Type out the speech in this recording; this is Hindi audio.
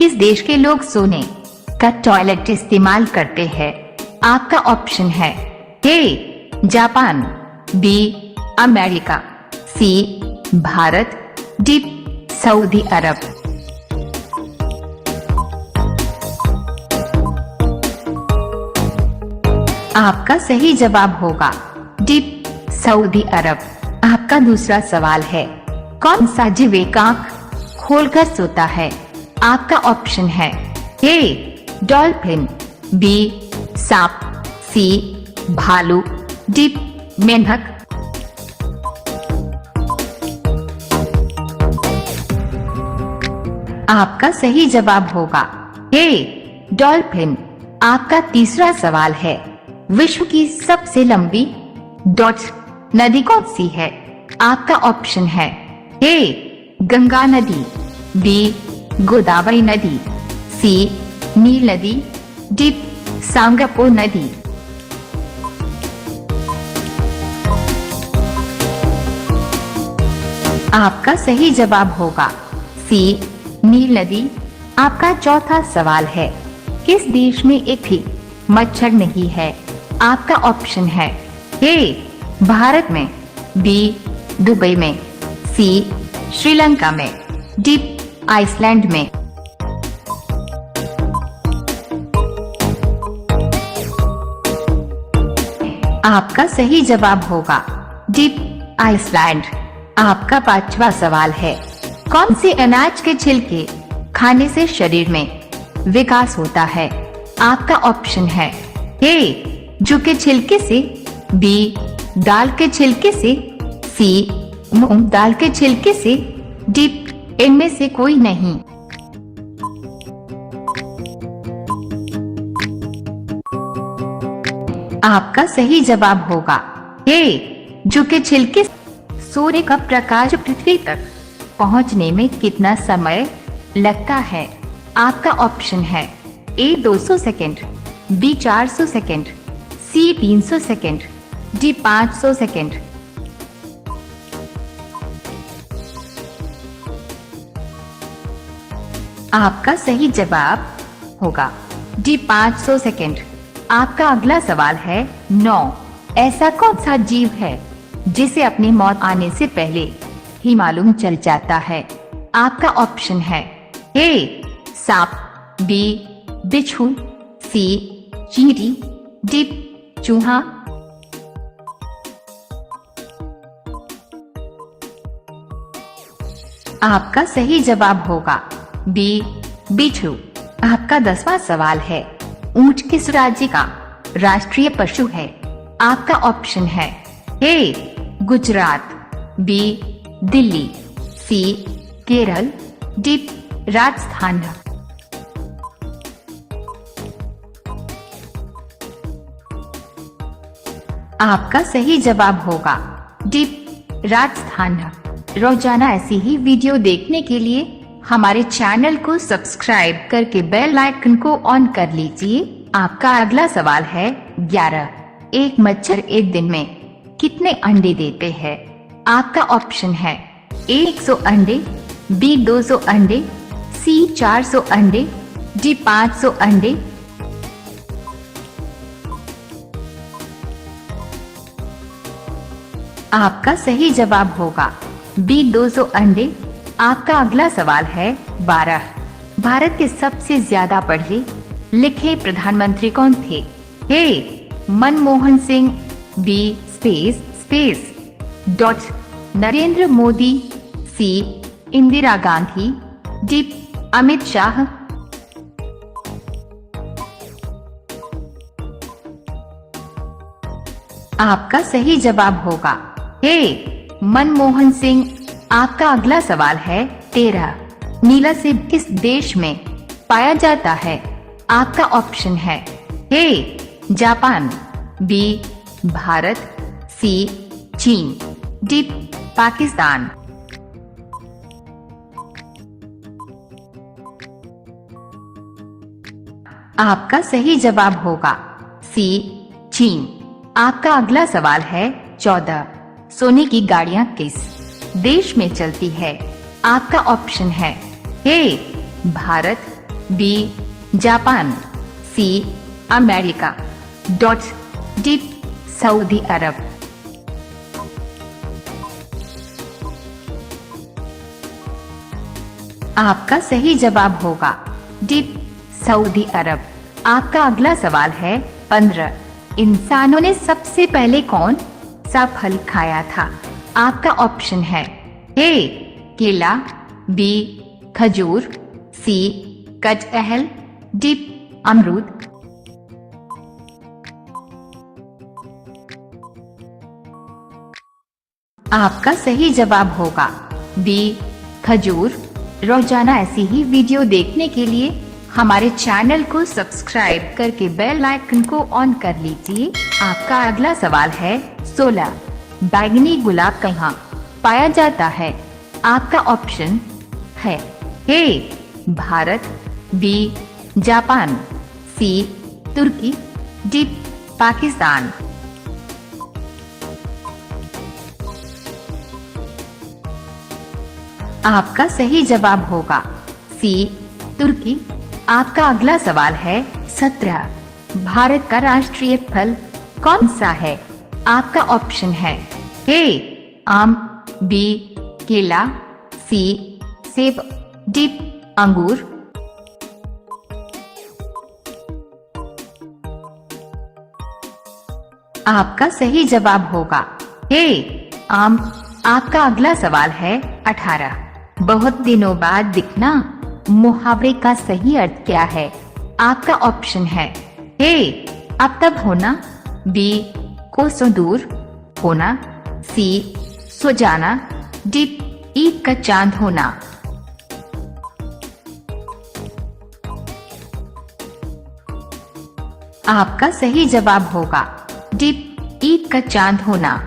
किस देश के लोग सोने का टॉयलेट इस्तेमाल करते हैं? आपका ऑप्शन है A Japan, B America, C Bharat, D Saudi Arab. आपका सही जवाब होगा डी सऊदी अरब। आपका दूसरा सवाल है, कौन सा जीव एक आंख खोलकर सोता है? आपका ऑप्शन है ए डॉल्फिन, बी सांप, सी भालू, डी मेंढक। आपका सही जवाब होगा ए डॉल्फिन। आपका तीसरा सवाल है, विश्व की सबसे लंबी डॉट नदी कौन सी है? आपका ऑप्शन है ए गंगा नदी, बी गोदावरी नदी, सी नील नदी, डी सांगपो नदी। आपका सही जवाब होगा सी नील नदी। आपका चौथा सवाल है, किस देश में एक भी मच्छर नहीं है? आपका ऑप्शन है ए भारत में, बी दुबई में, सी श्रीलंका में, डी आइसलैंड में। आपका सही जवाब होगा डी आइसलैंड। आपका पांचवा सवाल है, कौन से अनाज के छिलके खाने से शरीर में विकास होता है? आपका ऑप्शन है ए जौ के छिलके से, बी दाल के छिलके से, सी मूंग दाल के छिलके से, डी इनमें से कोई नहीं। आपका सही जवाब होगा ए जौ के छिलके। सूर्य का प्रकाश पृथ्वी तक पहुंचने में कितना समय लगता है? आपका ऑप्शन है ए 200 सेकेंड, बी 400 सेकेंड, सी 300 सेकेंड, डी 500 सेकेंड। आपका सही जवाब होगा डी 500 सेकेंड। आपका अगला सवाल है, 9 ऐसा कौन सा जीव है जिसे अपनी मौत आने से पहले ही मालूम चल जाता है? आपका ऑप्शन है ए सांप, बी बिच्छू, सी चींटी, डी चूहा। आपका सही जवाब होगा बी बिच्छू। आपका 10वां सवाल है, ऊंट किस राज्य का राष्ट्रीय पशु है? आपका ऑप्शन है ए गुजरात, बी दिल्ली, सी केरल, डी राजस्थान। आपका सही जवाब होगा डी राजस्थान। रोजाना ऐसी ही वीडियो देखने के लिए हमारे चैनल को सब्सक्राइब करके बेल आइकन को ऑन कर लीजिए। आपका अगला सवाल है 11, एक मच्छर एक दिन में कितने अंडे देते हैं? आपका ऑप्शन है ए 100 अंडे, बी 200 अंडे, सी 400 अंडे, डी 500 अंडे। आपका सही जवाब होगा बी 200 अंडे। आपका अगला सवाल है 12, भारत के सबसे ज्यादा पढ़े लिखे प्रधानमंत्री कौन थे? A Manmohan Singh, B space dot Narendra Modi, C Indira Gandhi, D Amit Shah. आपका सही जवाब होगा ए मनमोहन सिंह। आपका अगला सवाल है 13, नीला सेब किस देश में पाया जाता है? आपका ऑप्शन है ए जापान, बी भारत, सी चीन, डी पाकिस्तान। आपका सही जवाब होगा सी चीन। आपका अगला सवाल है 14, सोने की गाड़ियां किस देश में चलती है? आपका ऑप्शन है A Bharat, B Japan, C America, D Saudi Arab. आपका सही जवाब होगा डी सऊदी अरब। आपका अगला सवाल है 15। इंसानों ने सबसे पहले कौन सा फल खाया था? आपका ऑप्शन है ए केला, बी खजूर, सी कटहल, डी अमरूद। आपका सही जवाब होगा बी खजूर। रोजाना ऐसी ही वीडियो देखने के लिए हमारे चैनल को सब्सक्राइब करके बेल आइकन को ऑन कर लीजिए। आपका अगला सवाल है 16। बैंगनी गुलाब कहाँ पाया जाता है? आपका ऑप्शन है A Bharat, B Japan, C Turki, D Pakistan. आपका सही जवाब होगा सी तुर्की। आपका अगला सवाल है 17। भारत का राष्ट्रीय फल कौन सा है? आपका ऑप्शन है ए आम, बी केला, सी सेब, डी अंगूर। आपका सही जवाब होगा ए आम। आपका अगला सवाल है 18। बहुत दिनों बाद दिखना मुहावरे का सही अर्थ क्या है? आपका ऑप्शन है ए अब तब होना, बी कोसों दूर होना, सी सो जाना, डी ईद का चांद होना। आपका सही जवाब होगा डी ईद का चांद होना।